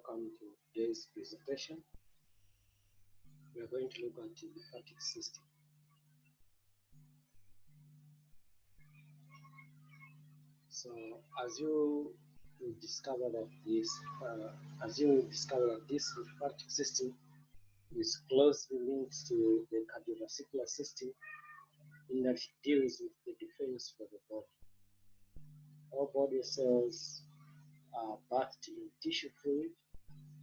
welcome to today's presentation. We are going to look at the lymphatic system. So, as you discover that this lymphatic system is closely linked to the cardiovascular system, in that it deals with the defense for the body. All body cells are bathed in tissue fluid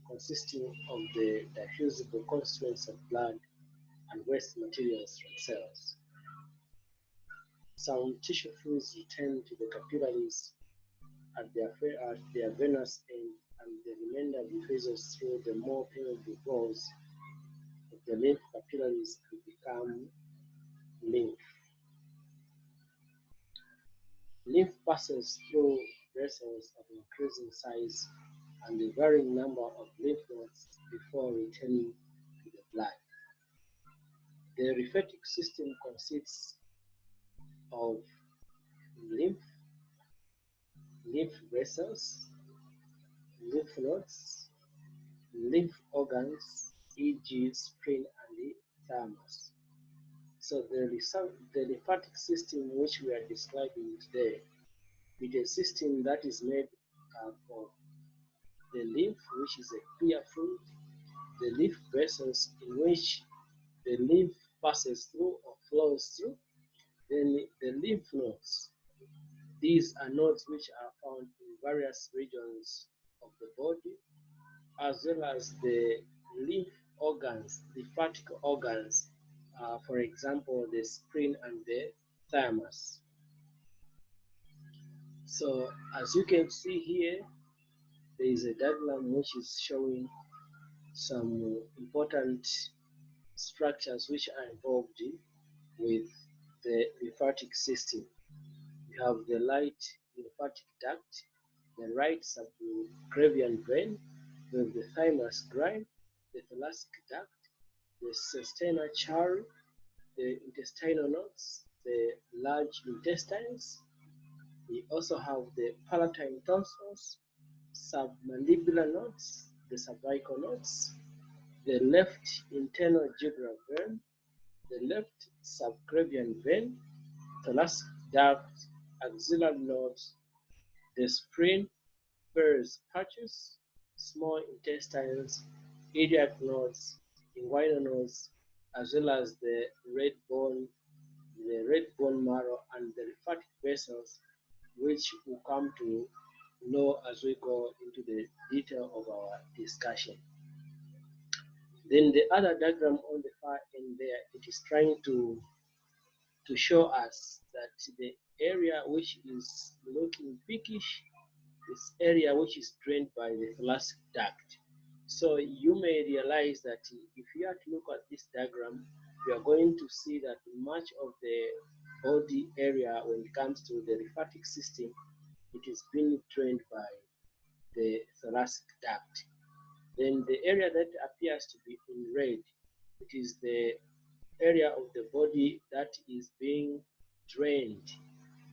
consisting of the diffusible constituents of blood and waste materials from cells. Some tissue fluids return to the capillaries at their venous end, and the remainder diffuses through the more permeable walls of the lymph capillaries and become lymph. Lymph passes through vessels of increasing size and a varying number of lymph nodes before returning to the blood. The lymphatic system consists of lymph vessels, lymph nodes, lymph organs, e.g., spleen and the thymus. So the lymphatic system which we are describing today is a system that is made up of the lymph, which is a clear fluid, the lymph vessels in which the lymph passes through or flows through, then the lymph nodes. These are nodes which are found in various regions of the body, as well as the lymph organs, lymphatic organs, for example, the spleen and the thymus. So, as you can see here, there is a diagram which is showing some important structures which are involved with the lymphatic system. We have the right lymphatic duct, the right subclavian vein, we have the thymus gland, the thoracic duct, the cisternal chari, the intestinal nodes, the large intestines. We also have the palatine tonsils, submandibular nodes, the cervical nodes, the left internal jugular vein, the left subclavian vein, thoracic duct, axillary nodes, the spleen, Peyer's patches, small intestines, iliac nodes, inguinal nodes, as well as the red bone marrow, and the lymphatic vessels, which we'll come to know as we go into the detail of our discussion. Then the other diagram on the far end there, it is trying to show us that the area which is looking pinkish is area which is drained by the thoracic duct. So you may realize that if you have to look at this diagram, you are going to see that much of the body area, when it comes to the lymphatic system, it is being drained by the thoracic duct. Then the area that appears to be in red, it is the area of the body that is being drained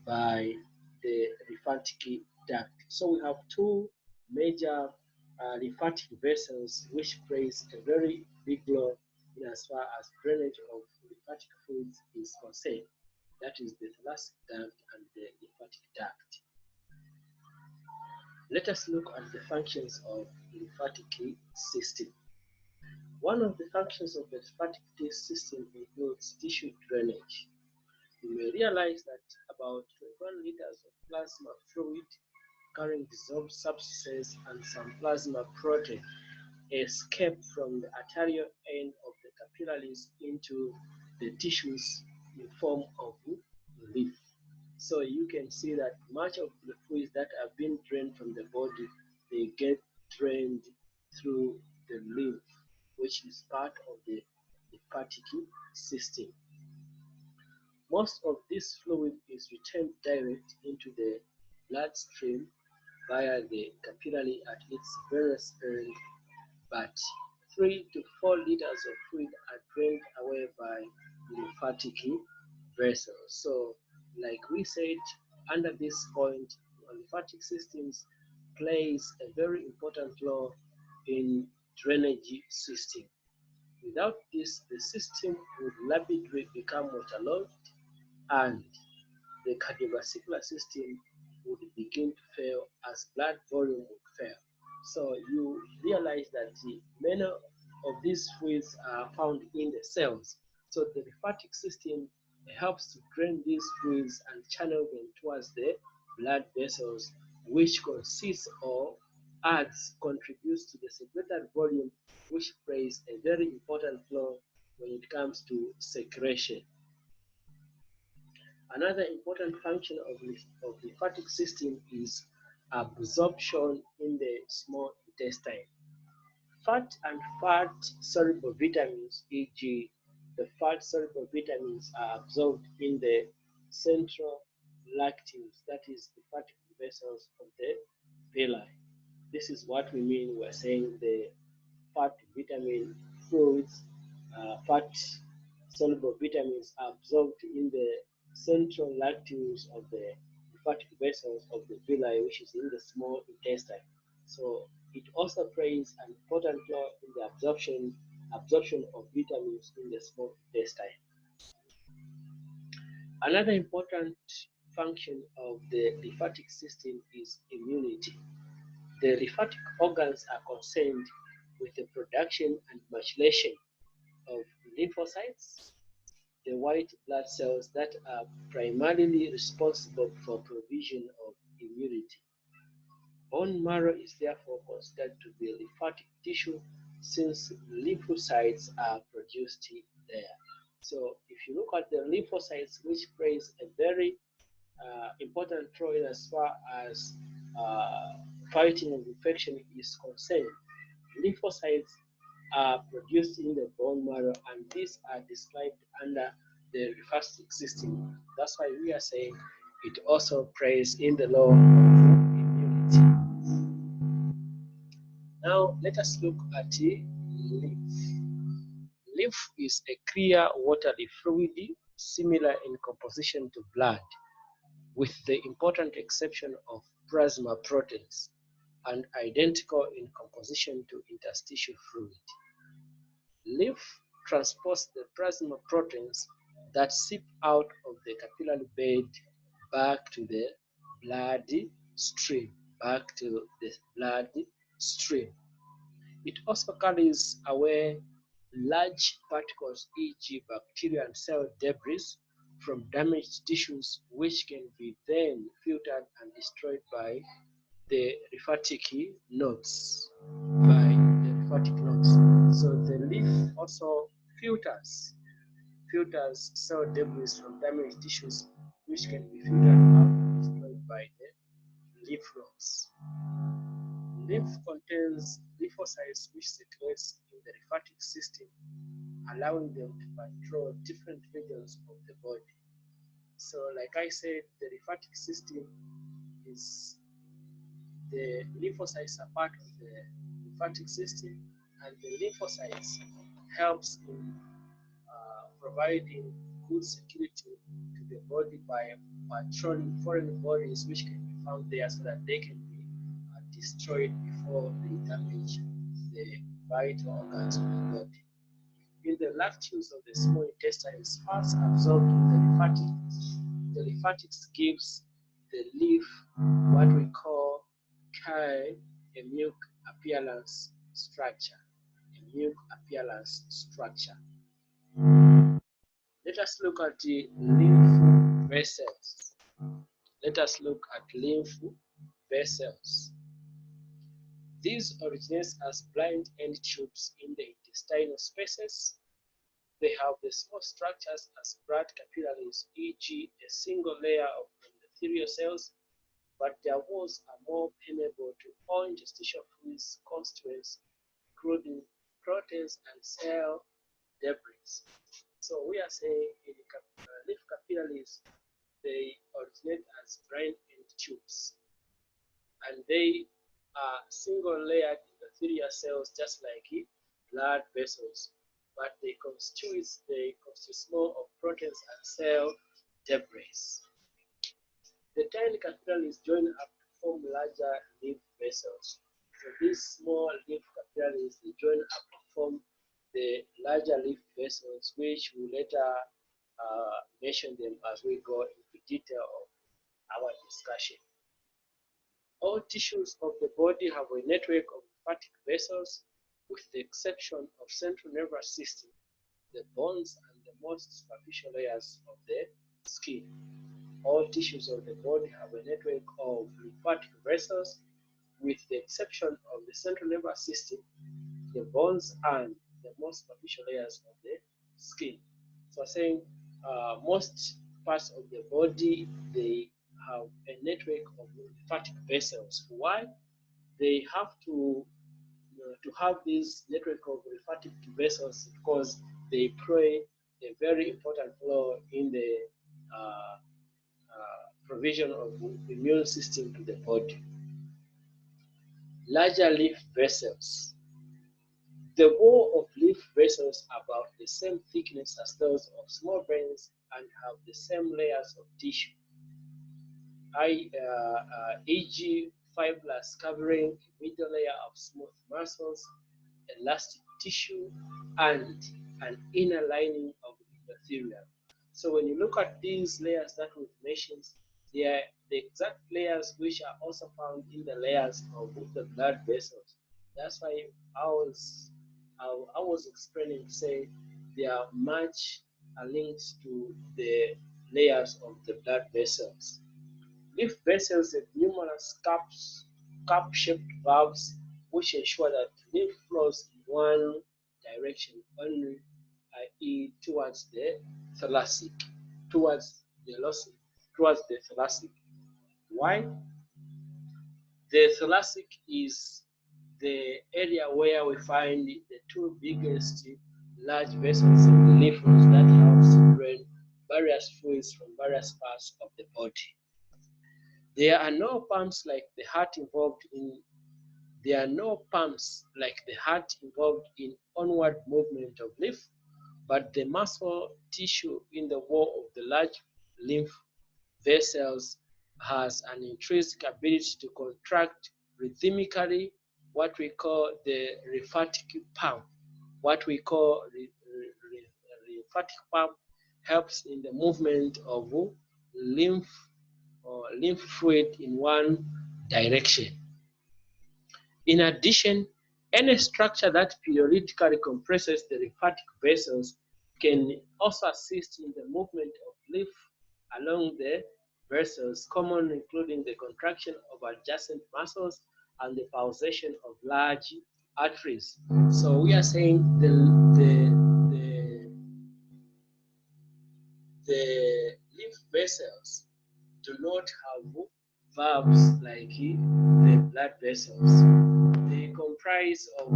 by the lymphatic duct. So we have two major lymphatic vessels which plays a very big role in as far as drainage of lymphatic fluids is concerned. That is the thoracic duct and the lymphatic duct. Let us look at the functions of the lymphatic system. One of the functions of the lymphatic system includes tissue drainage. You may realize that about 21 liters of plasma fluid carrying dissolved substances and some plasma protein escape from the arterial end of the capillaries into the tissues in form of lymph. So you can see that much of the fluids that have been drained from the body, they get drained through the lymph, which is part of the lymphatic system. Most of this fluid is returned direct into the bloodstream via the capillary at its venous end, but 3 to 4 liters of fluid are drained away by lymphatic vessels. So, like we said, under this point, lymphatic systems plays a very important role in drainage system. Without this, the system would rapidly become waterlogged and the cardiovascular system would begin to fail as blood volume would fail. So you realize that many of these fluids are found in the cells. So the lymphatic system helps to drain these fluids and channel them towards the blood vessels, which consists or contributes to the circulatory volume, which plays a very important role when it comes to circulation. Another important function of the lymphatic system is absorption in the small intestine. Fat and fat-soluble vitamins, e.g., the fat-soluble vitamins, are absorbed in the central lacteals, that is, the lymphatic vessels of the villi. This is what we mean we're saying the fat vitamin fluids, fat soluble vitamins are absorbed in the central lacteals of the lymphatic vessels of the villi, which is in the small intestine. So it also plays an important role in the absorption of vitamins in the small intestine. Another important function of the lymphatic system is immunity. The lymphatic organs are concerned with the production and maturation of lymphocytes, the white blood cells that are primarily responsible for provision of immunity. Bone marrow is therefore considered to be lymphatic tissue since lymphocytes are produced there. So if you look at the lymphocytes, which plays a very important role as far as fighting of infection is concerned, lymphocytes are produced in the bone marrow, and these are described under the lymphatic system. That's why we are saying it also plays in the role of immunity. Now let us look at the lymph. Lymph is a clear watery fluid similar in composition to blood, with the important exception of plasma proteins, and identical in composition to interstitial fluid. Lymph transports the plasma proteins that seep out of the capillary bed back to the blood stream. It also carries away large particles, e.g., bacteria and cell debris, from damaged tissues, which can be then filtered and destroyed by the lymphatic nodes. So the lymph also filters cell debris from damaged tissues, which can be filtered out and destroyed by the lymph nodes. Lymph contains lymphocytes which circulates in the lymphatic system, allowing them to control different regions of the body. So like I said, the lymphatic system is the lymphocytes are part of the lymphatic system, and the lymphocytes helps in providing good security to the body by patrolling foreign bodies which can be found there, so that they can be destroyed before they damage the vital organs of the body. In the lacteals of the small intestine, fats absorbed in the lymphatics. The lymphatics gives the leaf what we call a milk appearance structure. Let us look at the lymph vessels. These originate as blind end tubes in the intestinal spaces. They have the small structures as blood capillaries, e.g., a single layer of endothelial cells, but their walls are more permeable to all interstitial fluids constituents, including proteins and cell debris. So we are saying in lymph capillaries, they originate as blind end tubes, and they are single layered endothelial cells, just like blood vessels, but they constitute more of proteins and cell debris. The tiny capillaries join up to form larger lymph vessels. So these small lymph capillaries, they join up to form the larger lymph vessels, which will later mention them as we go into detail of our discussion. All tissues of the body have a network of lymphatic vessels, with the exception of central nervous system, the bones, and the most superficial layers of the skin. All tissues of the body have a network of lymphatic vessels, with the exception of the central nervous system, the bones, and the most superficial layers of the skin. So saying most parts of the body, they have a network of lymphatic vessels. Why? They have to have this network of lymphatic vessels because they play a very important role in the provision of the immune system to the body. Larger lymph vessels. The wall of lymph vessels are about the same thickness as those of small veins and have the same layers of tissue, e.g. fibrous covering, a middle layer of smooth muscles, elastic tissue, and an inner lining of endothelium. So when you look at these layers that we've mentioned, they are the exact layers which are also found in the layers of the blood vessels. That's why I was explaining, say, they are much linked to the layers of the blood vessels. Lymph vessels have numerous cup-shaped valves which ensure that lymph flows in one direction only, i.e. towards the thoracic, towards the thoracic. Why? The thoracic is the area where we find the two biggest large vessels in the lymph nodes that helps to drain various fluids from various parts of the body. There are no pumps like the heart involved in onward movement of lymph, but the muscle tissue in the wall of the large lymph vessels has an intrinsic ability to contract rhythmically, what we call the lymphatic pump. What we call lymphatic pump helps in the movement of lymph fluid in one direction. In addition, any structure that periodically compresses the lymphatic vessels can also assist in the movement of lymph along the vessels, commonly including the contraction of adjacent muscles and the pulsation of large arteries. So we are saying the lymph vessels do not have valves like the blood vessels. They comprise of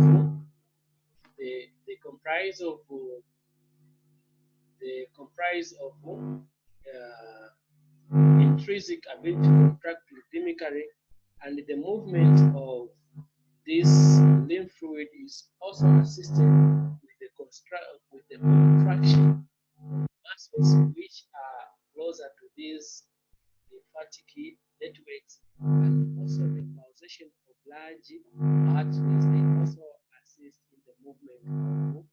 intrinsic ability to contract rhythmically, and the movement of this lymph fluid is also assisted with the contraction of muscles which are closer to these lymphatic networks, and also the pulsation of large arteries. They also assist in the movement of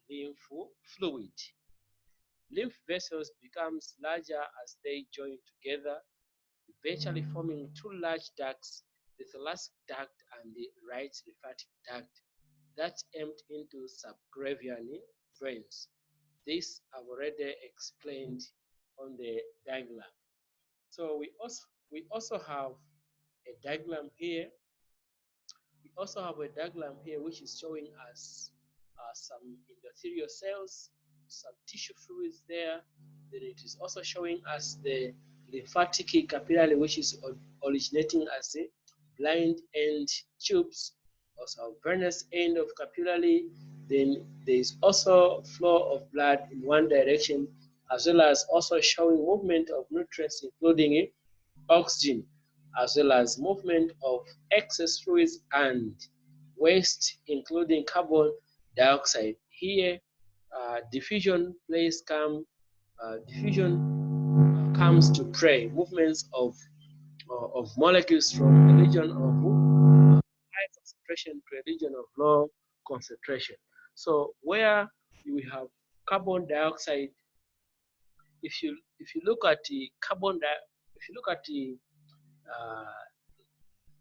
lymph fluid. Lymph vessels becomes larger as they join together, eventually forming two large ducts, the thoracic duct and the right lymphatic duct, that empty into subclavian veins. This I've already explained on the diagram. So we also have a diagram here. We also have a diagram here which is showing us some endothelial cells, some tissue fluids there. Then it is also showing us the lymphatic capillary, which is originating as a blind end tubes, also venous end of capillary. Then there is also flow of blood in one direction, as well as also showing movement of nutrients, including oxygen, as well as movement of excess fluids and waste, including carbon dioxide. Here, diffusion comes to play. Movements of molecules from the region of concentration to a region of low concentration. So where you have carbon dioxide, if you look at the if you look at the uh,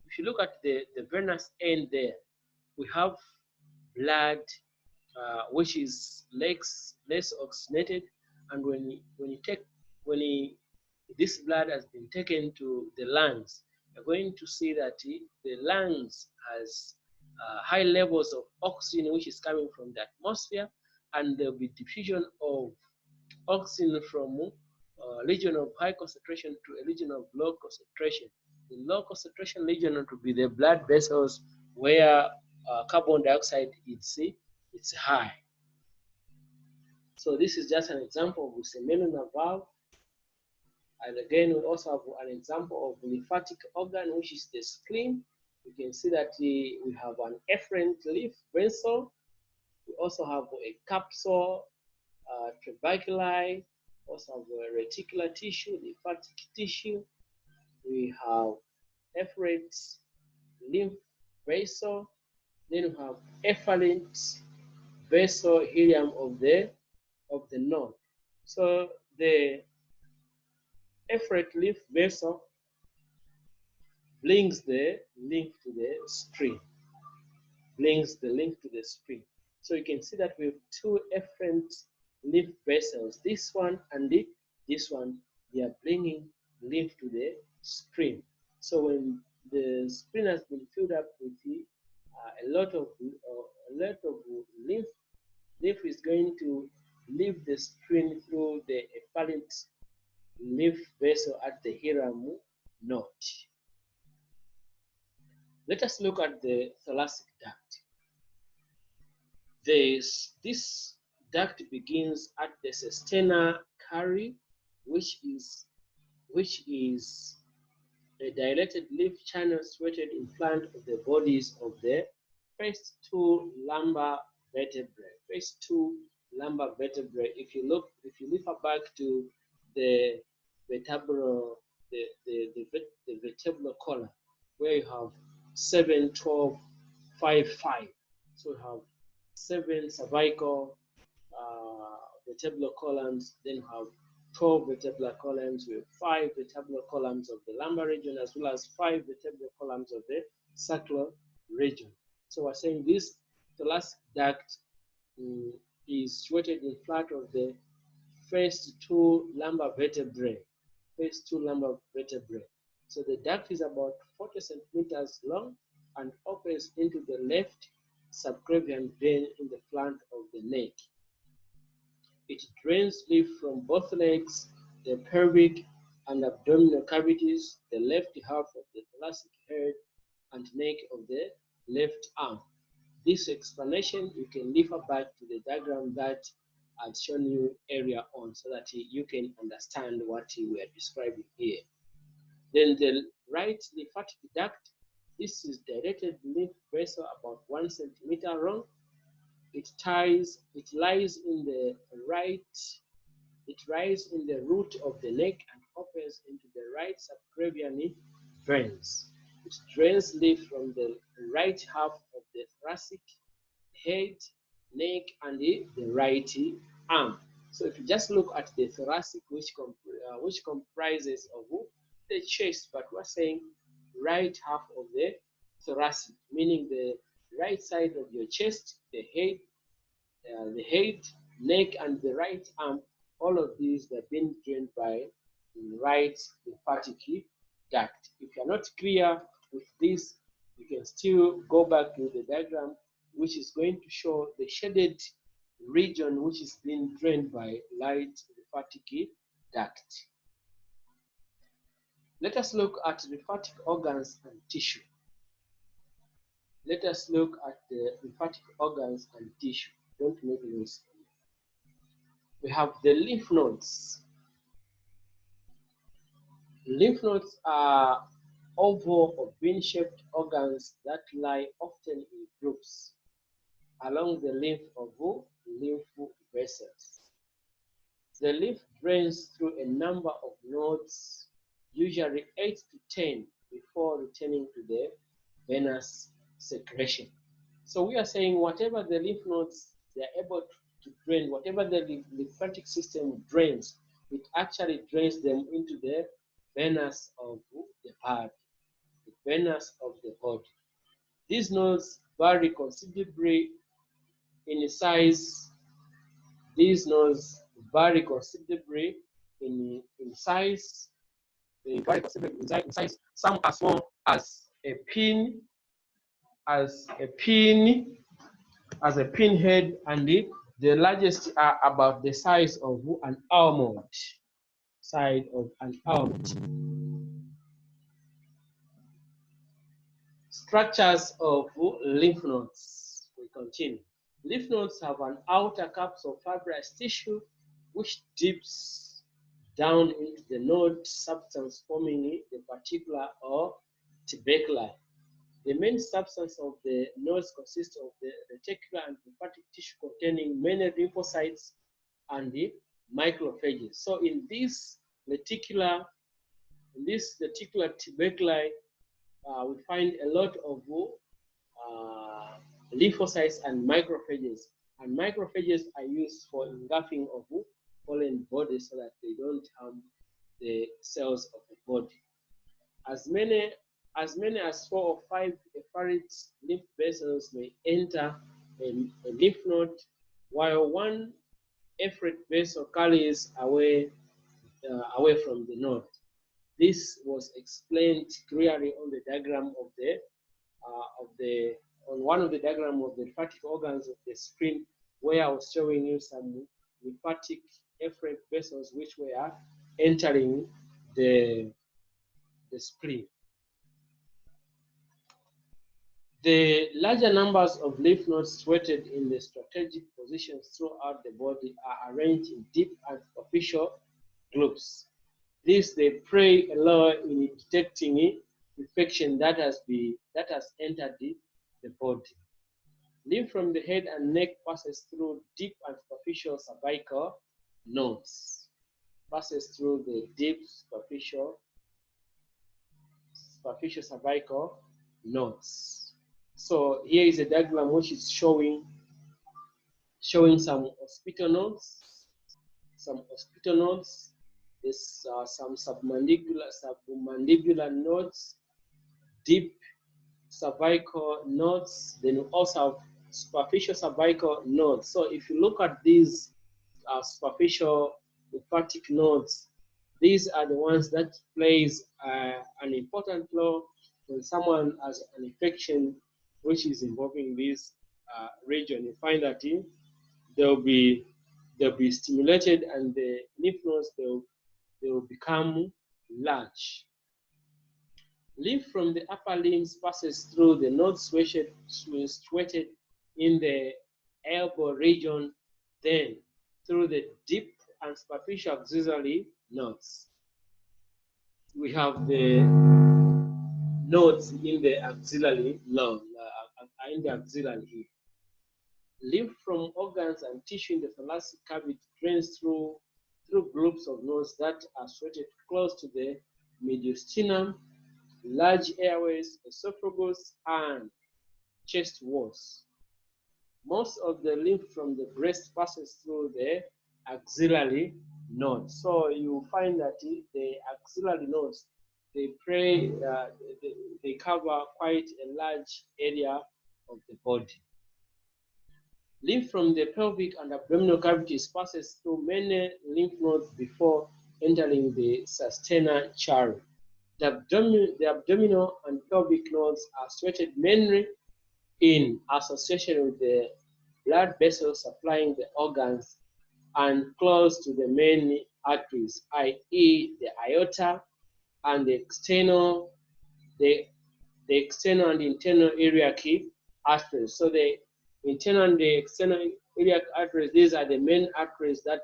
if you look at the venous end there, we have blood which is less oxygenated, and when you take when you, this blood has been taken to the lungs, you're going to see that the lungs has high levels of oxygen which is coming from the atmosphere, and there will be diffusion of oxygen from a region of high concentration to a region of low concentration. The low concentration region will be the blood vessels where carbon dioxide is it's high. So this is just an example of seminal valve. And again, we also have an example of lymphatic organ, which is the spleen. You can see that we have an efferent leaf vessel. We also have a capsule, trabeculi, also have a reticular tissue, lymphatic tissue. We have efferent lymph vessel. Then we have efferent vessel ileum of the node. So the efferent lymph vessel brings the link to the spleen. So you can see that we have two efferent lymph vessels. This one and this one, they are bringing lymph to the spleen. So when the spleen has been filled up with a lot of lymph, lymph is going to leave the spleen through the efferent lymph vessel at the ileum node. Let us look at the thoracic duct. This duct begins at the sestana cari, which is a dilated lymph channel situated in front of the bodies of the first two lumbar vertebrae. If you refer back to the vertebral column, where you have 7, 12, 5, 5. So you have 7 cervical vertebral columns, then you have 12 vertebral columns with 5 vertebral columns of the lumbar region, as well as 5 vertebral columns of the sacral region. So we're saying this thoracic duct is situated in front of the first two lumbar vertebrae. So the duct is about 40 centimeters long and opens into the left subclavian vein in the front of the neck. It drains lymph from both legs, the pelvic and abdominal cavities, the left half of the thoracic head and neck of the left arm. This explanation you can refer back to the diagram that I've shown you earlier on, so that you can understand what we are describing here. Then the right lymphatic duct, this is dilated lymph vessel about 1 centimeter long. It lies in the root of the neck and opens into the right subclavian veins. It drains lymph from the right half of the thoracic head, neck, and the right arm. So if you just look at the thoracic, which comprises of the chest, but we're saying right half of the thoracic, meaning the right side of your chest, the head, neck, and the right arm. All of these have been drained by the right lymphatic duct. If you're not clear with this, you can still go back to the diagram, which is going to show the shaded region which is being drained by right lymphatic duct. Let us look at lymphatic organs and tissue. Let us look at the lymphatic organs and tissue. Don't make noise. We have the lymph nodes. Lymph nodes are oval or bean-shaped organs that lie often in groups along the lymph vessels. The lymph drains through a number of nodes, usually 8 to 10, before returning to the venous secretion. So we are saying whatever the lymph nodes they are able to drain, whatever the lymphatic system drains, it actually drains them into the venous of the body, the venous of the body. These nodes vary considerably in size. These nodes vary considerably in size. They vary considerably in size. Some as small as a pin, as a pinhead, and the largest are about the size of an almond. Size of an almond. Structures of lymph nodes. We continue. Lymph nodes have an outer capsule of fibrous tissue which dips down into the node substance, forming the particular or tubercular. The main substance of the nodes consists of the reticular and lymphatic tissue containing many lymphocytes and the macrophages. So in this reticular tuberculi, we find a lot of lymphocytes and macrophages. And macrophages are used for engulfing of foreign bodies so that they don't harm the cells of the body. As many as 4 or 5 efferent lymph vessels may enter a lymph node, while one efferent vessel carries away from the node. This was explained clearly on the diagram on one of the diagram of the lymphatic organs of the screen, where I was showing you some lymphatic efferent vessels which were entering the spleen. The larger numbers of lymph nodes situated in the strategic positions throughout the body are arranged in deep and superficial groups. This they play a role in detecting infection that has entered the body. Lymph from the head and neck passes through deep and superficial cervical nodes. Passes through the deep superficial cervical nodes. So here is a diagram which is showing some hospital nodes. There's some submandibular nodes, deep cervical nodes, then we also have superficial cervical nodes. So if you look at these superficial lymphatic nodes, these are the ones that plays an important role when someone has an infection which is involving this region. You find that they'll be stimulated, and the lymph nodes they will become large. Lymph from the upper limbs passes through the nodes situated in the elbow region, then through the deep and superficial axillary nodes. We have the nodes in the axillary node, in the axillary here. Lymph from organs and tissue in the thoracic cavity drains through groups of nodes that are situated close to the mediastinum, large airways, esophagus, and chest walls. Most of the lymph from the breast passes through the axillary nodes. So you find that the axillary nodes, they cover quite a large area of the body. Lymph from the pelvic and abdominal cavities passes through many lymph nodes before entering the sustainer channel. The abdominal and pelvic nodes are situated mainly in association with the blood vessels supplying the organs and close to the main arteries, i.e. the aorta and the external and internal iliac arteries. So the internal and the external iliac arteries, these are the main arteries that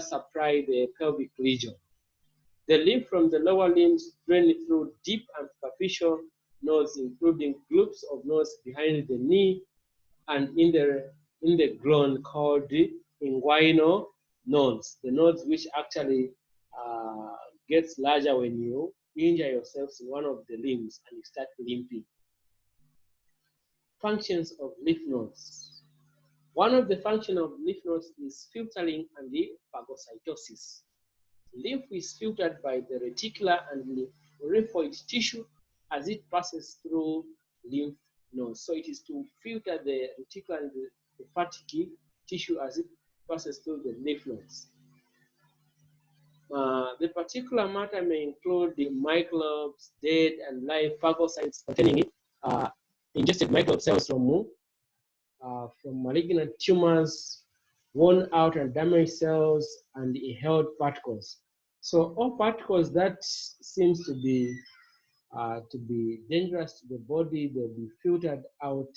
supply the pelvic region. The lymph from the lower limbs drain through deep and superficial nodes, including groups of nodes behind the knee and in the groin called the inguinal nodes, the nodes which actually gets larger when you injure yourselves in one of the limbs and you start limping. Functions of lymph nodes. One of the functions of lymph nodes is filtering and the phagocytosis. Lymph is filtered by the reticular and lymphoid tissue as it passes through lymph nodes. So it is to filter the reticular and the lymphatic tissue as it passes through the lymph nodes. The particular matter may include the microbes, dead and live phagocytes containing ingested microbe cells from malignant tumors, worn out and damaged cells, and inhaled particles. So all particles that seems to be dangerous to the body, they'll be filtered out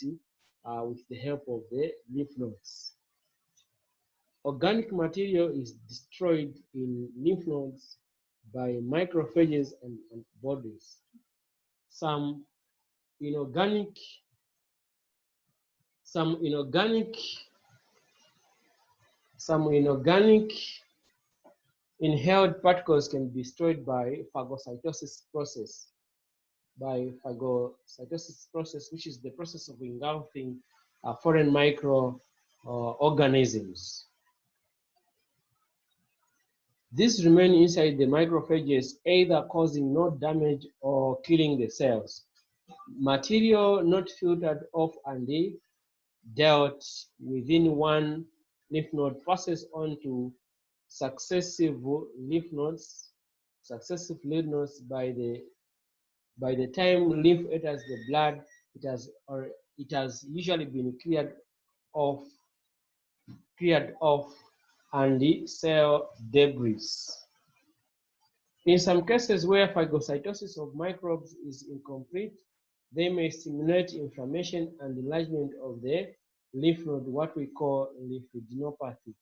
with the help of the lymph nodes. Organic material is destroyed in lymph nodes by macrophages and bodies. Some inorganic inhaled particles can be destroyed by phagocytosis process. Which is the process of engulfing foreign microorganisms. These remain inside the macrophages, either causing no damage or killing the cells. Material not filtered off and dealt within one lymph node passes on to successive lymph nodes. By the time lymph enters the blood, it has usually been cleared off and the cell debris. In some cases where phagocytosis of microbes is incomplete, they may stimulate inflammation and enlargement of the lymph node, what we call lymphadenopathy.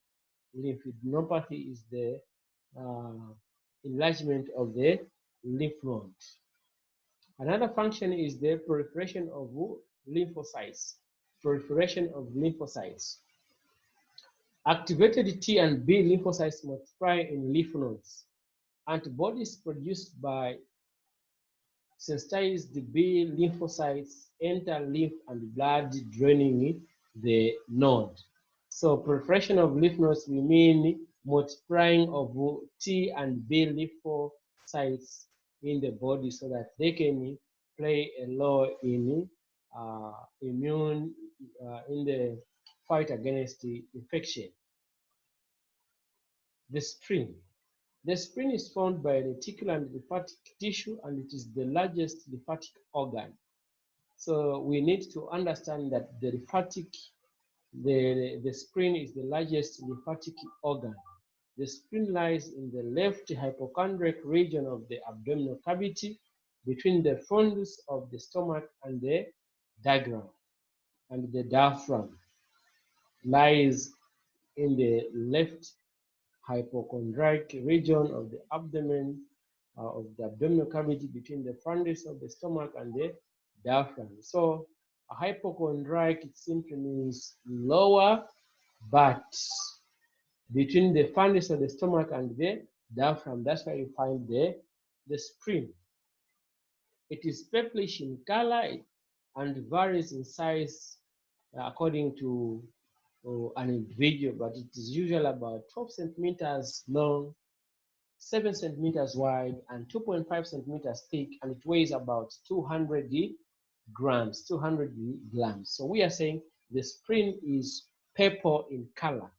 Lymphadenopathy is the enlargement of the lymph node. Another function is the proliferation of lymphocytes. Activated T and B lymphocytes multiply in lymph nodes. Antibodies produced by sensitized B lymphocytes enter lymph and blood, draining the node. So proliferation of lymph nodes will mean multiplying of T and B lymphocytes in the body so that they can play a role in in the fight against the infection. The spleen. The spleen is formed by reticular and lymphatic tissue, and it is the largest lymphatic organ. So we need to understand that the spleen is the largest lymphatic organ. The spleen lies in the left hypochondriac region of the abdominal cavity between the fundus of the stomach and the diaphragm. And the diaphragm lies in the left hypochondriac region of the abdomen of the abdominal cavity between the fundus of the stomach and the diaphragm. So a hypochondriac, it simply means lower, but between the fundus of the stomach and the diaphragm. That's why you find the spleen. It is purplish in color and varies in size according to an individual, but it is usually about 12 centimeters long, 7 centimeters wide, and 2.5 centimeters thick, and it weighs about 200 grams. So we are saying the spleen is purple in color,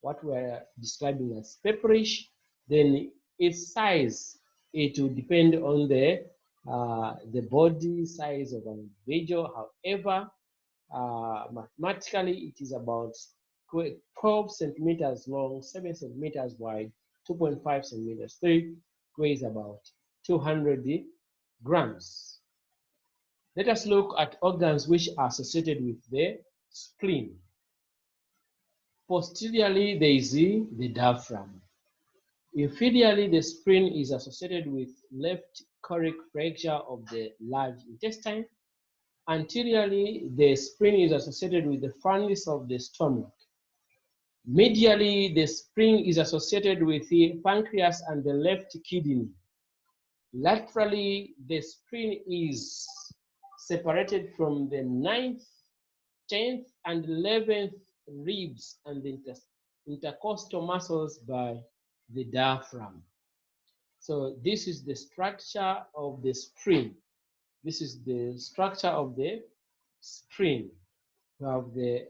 what we are describing as purplish. Then its size, it will depend on the body size of an individual. However, mathematically, it is about 12 centimeters long, 7 centimeters wide, 2.5 centimeters thick, weighs about 200 grams. Let us look at organs which are associated with the spleen. Posteriorly, there is the diaphragm. Inferiorly, the spleen is associated with left choric flexure of the large intestine. Anteriorly, the spleen is associated with the fundus of the stomach. Medially, the spleen is associated with the pancreas and the left kidney. Laterally, the spleen is separated from the ninth 10th and 11th ribs and the intercostal muscles by the diaphragm. So this is the structure of the spleen. This is the structure of the spleen. We have the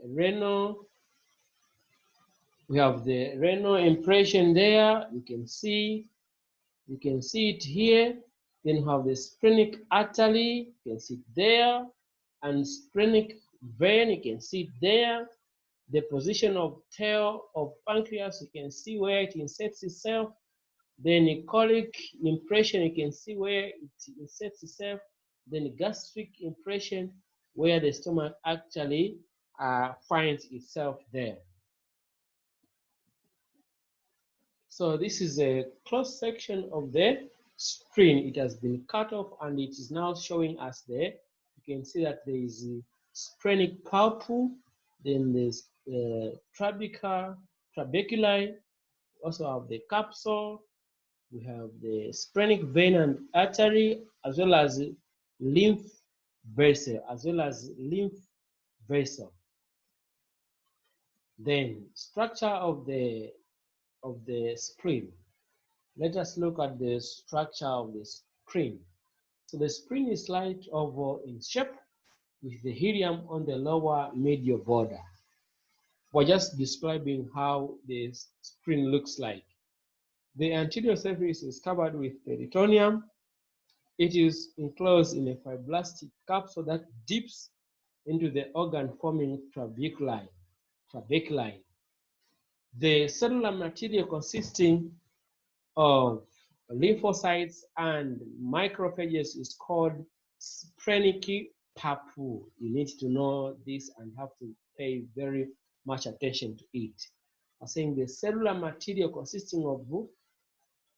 renal impression there. You can see it here. Then you have the splenic artery, you can see it there, and splenic vein, you can see it there. The position of tail of pancreas, you can see where it inserts itself. Then the colic impression, you can see where it inserts itself. Then the gastric impression, where the stomach actually finds itself there. So this is a close section of the spleen. It has been cut off and it is now showing us there. You can see that there is a splenic pulp, then there's trabeculi, also have the capsule, we have the splenic vein and artery, as well as lymph vessel, Then structure of the spleen. Let us look at the structure of the spleen. So the spleen is slight oval in shape with the helium on the lower medial border. We're just describing how the spleen looks like. The anterior surface is covered with peritoneum. It is enclosed in a fibroblastic capsule that dips into the organ-forming trabeculi. The cellular material consisting of lymphocytes and macrophages is called splenic pulp. You need to know this and have to pay very much attention to it. I'm saying the cellular material consisting of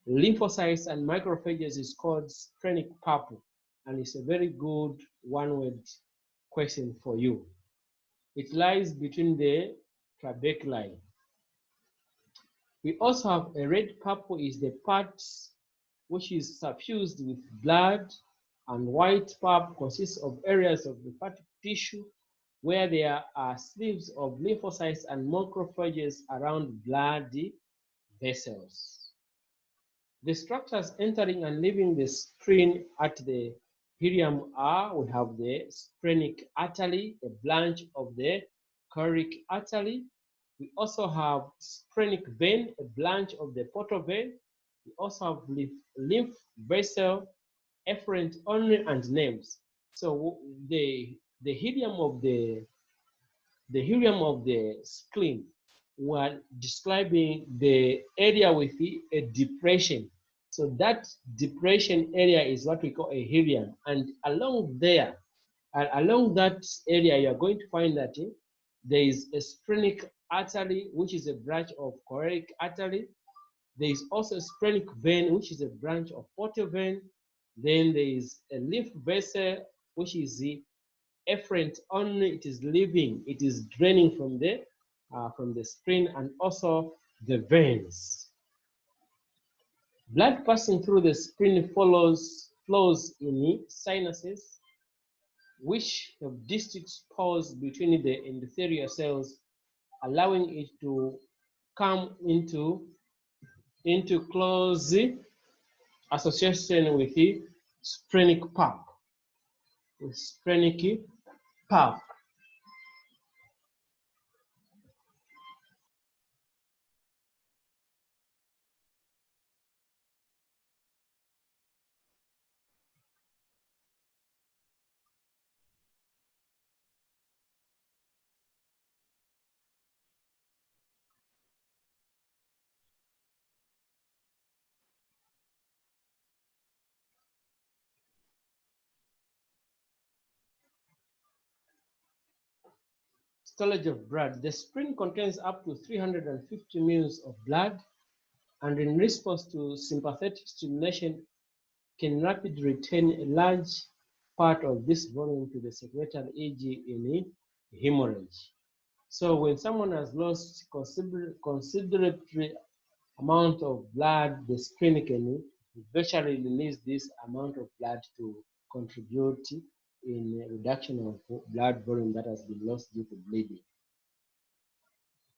lymphocytes and macrophages is called splenic pulp, and it's a very good one-word question for you. It lies between the trabeculi. We also have a red purple is the part which is suffused with blood, and white pulp consists of areas of lymphatic tissue where there are sleeves of lymphocytes and macrophages around blood vessels. The structures entering and leaving the spleen at the helium are, we have the splenic artery, a branch of the choric artery. We also have splenic vein, a branch of the portal vein. We also have lymph vessel, efferent only and names. So the helium of the spleen, we're describing the area with a depression. So that depression area is what we call a helium, and along there, along that area, you are going to find that there is a splenic artery, which is a branch of choric artery. There is also a splenic vein, which is a branch of portal vein. Then there is a lymph vessel, which is the efferent only. It is leaving, it is draining from the spleen, and also the veins. Blood passing through the spleen flows in sinuses, which have distinct pores between the endothelial cells, allowing it to come into close association with the splenic pulp. Storage of blood. The spleen contains up to 350 ml of blood, and in response to sympathetic stimulation, can rapidly return a large part of this volume to the circulatory, e.g. in hemorrhage. So when someone has lost considerable amount of blood, the spleen can virtually release this amount of blood to contribute in reduction of blood volume that has been lost due to bleeding.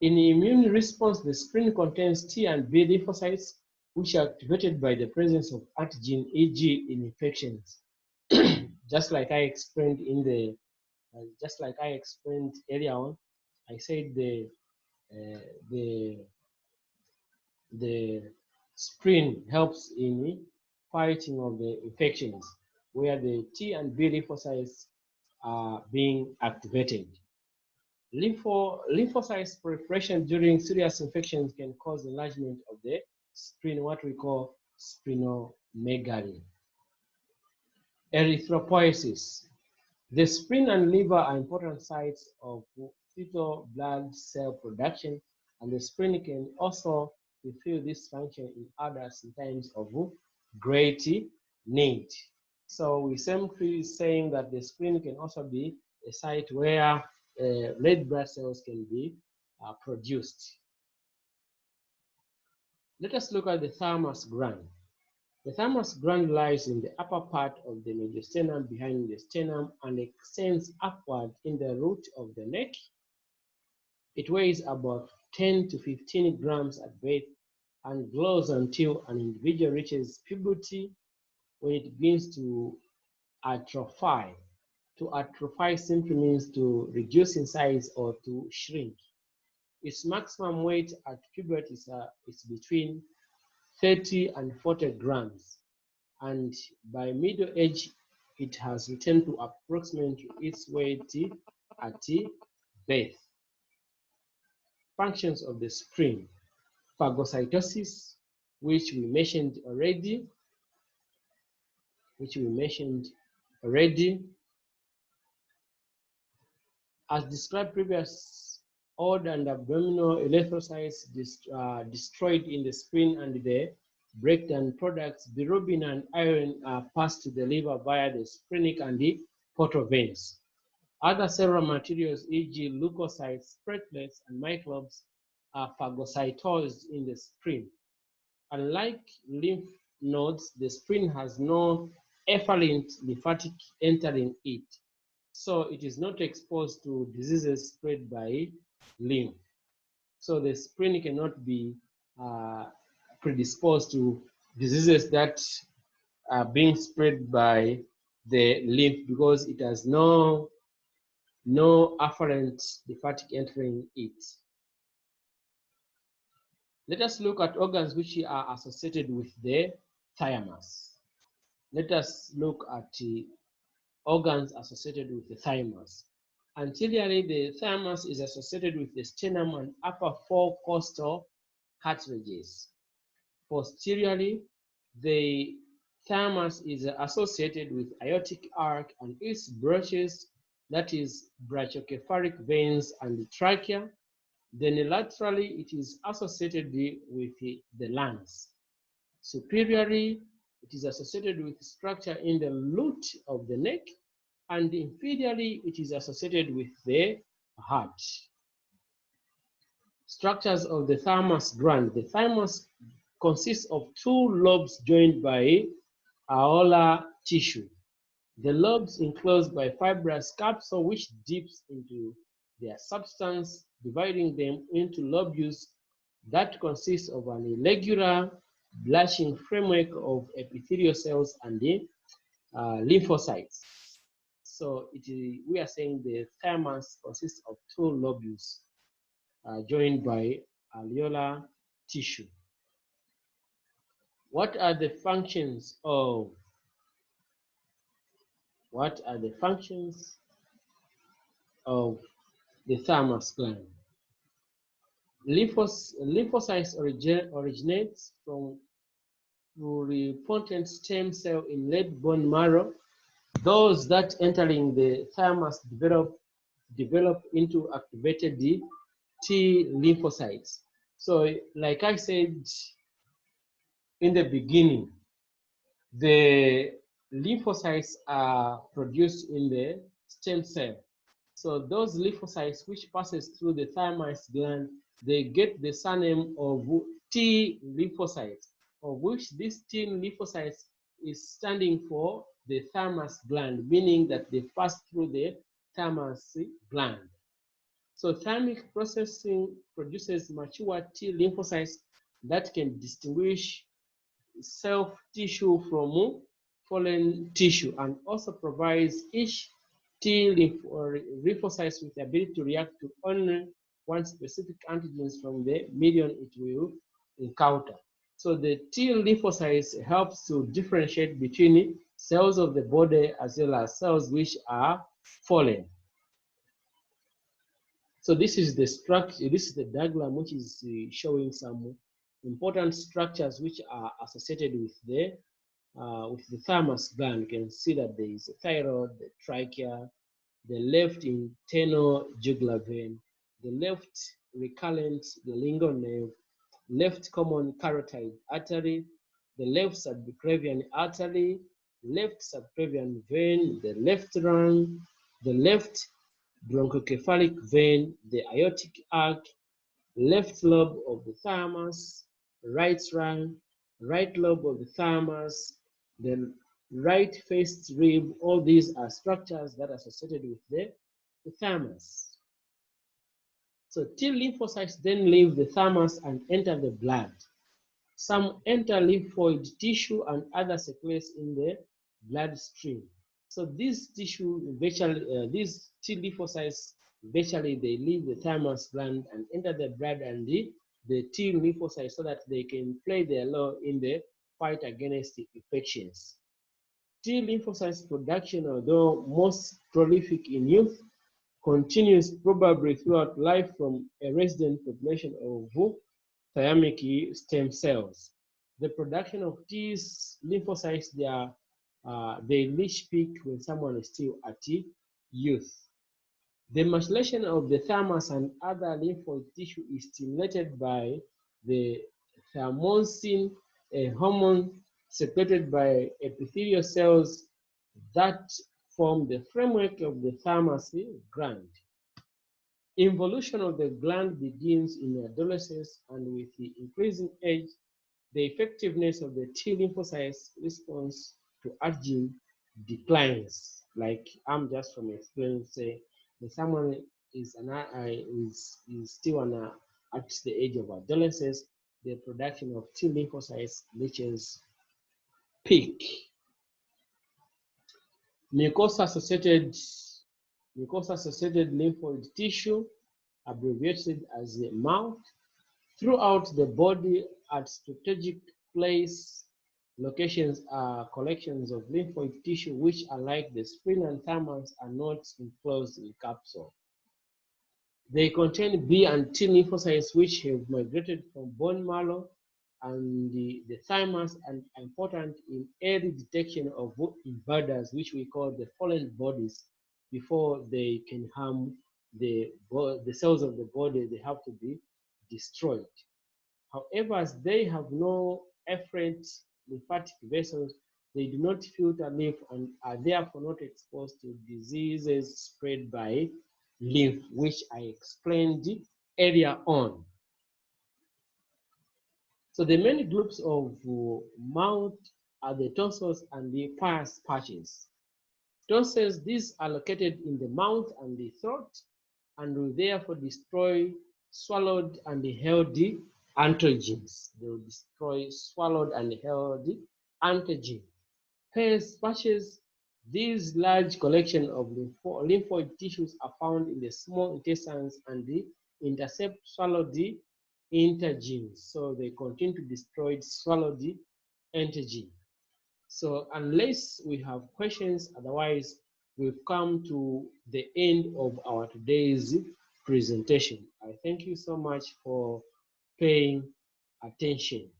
In immune response, the spleen contains T and B lymphocytes, which are activated by the presence of antigen, e.g., in infections. Just like I explained earlier on, I said the spleen helps in fighting of the infections, where the T and B lymphocytes are being activated. Lymphocytes proliferation during serious infections can cause enlargement of the spleen, what we call splenomegaly. Erythropoiesis. The spleen and liver are important sites of fetal blood cell production, and the spleen can also fulfill this function in adults in times of great need. So we simply saying that the spleen can also be a site where red blood cells can be produced. Let us look at the thymus gland. The thymus gland lies in the upper part of the mediastinum behind the sternum and extends upward in the root of the neck. It weighs about 10 to 15 grams at weight and grows until an individual reaches puberty, when it begins to atrophy. To atrophy simply means to reduce in size or to shrink. Its maximum weight at puberty is between 30 and 40 grams, and by middle age, it has returned to approximately its weight at birth. Functions of the spleen: phagocytosis, which we mentioned already, as described previously. Odd and abdominal erythrocytes destroyed in the spleen, and the breakdown products bilirubin and iron are passed to the liver via the splenic and the portal veins. Other cellular materials, e.g., leukocytes, platelets, and microbes, are phagocytosed in the spleen. Unlike lymph nodes, the spleen has no efferent lymphatic entering it, so it is not exposed to diseases spread by lymph. So the spleen cannot be predisposed to diseases that are being spread by the lymph, because it has no afferent lymphatic entering it. Let us look at organs which are associated with the thymus. Let us look at the organs associated with the thymus. Anteriorly, the thymus is associated with the sternum and upper four costal cartilages. Posteriorly, the thymus is associated with aortic arch and its branches, that is brachiocephalic veins and the trachea. Then laterally, it is associated with the lungs. Superiorly, it is associated with structure in the root of the neck, and inferiorly, it is associated with the heart. Structures of the thymus gland. The thymus consists of two lobes joined by areolar tissue. The lobes enclosed by fibrous capsule which dips into their substance, dividing them into lobules that consist of an irregular blushing framework of epithelial cells and the lymphocytes. So we are saying the thymus consists of two lobules joined by areolar tissue. What are the functions of the thymus gland? Lymphocytes originate from pluripotent stem cell in red bone marrow. Those that entering the thymus develop into activated T lymphocytes. So, like I said in the beginning, the lymphocytes are produced in the stem cell. So those lymphocytes which passes through the thymus gland, they get the surname of T lymphocytes, of which this T lymphocytes is standing for the thymus gland, meaning that they pass through the thymus gland. So thymic processing produces mature T lymphocytes that can distinguish self-tissue from foreign tissue, and also provides each T lymphocytes with the ability to react to only one specific antigens from the medium it will encounter. So the T lymphocytes helps to differentiate between cells of the body as well as cells which are foreign. So this is the structure, this is the diagram which is showing some important structures which are associated with the thymus gland. You can see that there is a thyroid, the trachea, the left internal jugular vein, the left recurrent lingual nerve, left common carotid artery, the left subclavian artery, left subclavian vein, the left lung, the left bronchocephalic vein, the aortic arch, left lobe of the thymus, right lung, right lobe of the thymus, the right first rib. All these are structures that are associated with the thymus. So T lymphocytes then leave the thymus and enter the blood. Some enter lymphoid tissue and others circulate in the bloodstream. So these tissue eventually, these T lymphocytes eventually they leave the thymus gland and enter the blood and the T lymphocytes so that they can play their role in the fight against the infections. T lymphocytes production, although most prolific in youth, continues probably throughout life from a resident population of thymic stem cells. The production of these lymphocytes, they reach peak when someone is still at youth. The maturation of the thymus and other lymphoid tissue is stimulated by the thymosin, a hormone secreted by epithelial cells that form the framework of the thymus gland. Involution of the gland begins in adolescence, and with the increasing age, the effectiveness of the T lymphocytes response to aging declines. Like I'm just from experience, say if someone is still at the age of adolescence, the production of T lymphocytes reaches peak. Mucosa-associated lymphoid tissue, abbreviated as the MALT, throughout the body at strategic locations are collections of lymphoid tissue which, unlike the spleen and thymus, are not enclosed in capsule. They contain B and T lymphocytes which have migrated from bone marrow and the thymus and are important in early detection of invaders, which we call the foreign bodies, before they can harm the cells of the body. They have to be destroyed. However, as they have no efferent lymphatic vessels, they do not filter lymph and are therefore not exposed to diseases spread by lymph, which I explained earlier on. So the main groups of mouth are the tonsils and the pars patches. Tonsils, these are located in the mouth and the throat and will therefore destroy swallowed and healthy antigens. They will destroy swallowed and healthy antigen. Pars patches, these large collection of lymphoid tissues are found in the small intestines and they intercept swallowed antigens. So they continue to destroy swallowed antigen. So unless we have questions, otherwise we've come to the end of our today's presentation. I thank you so much for paying attention.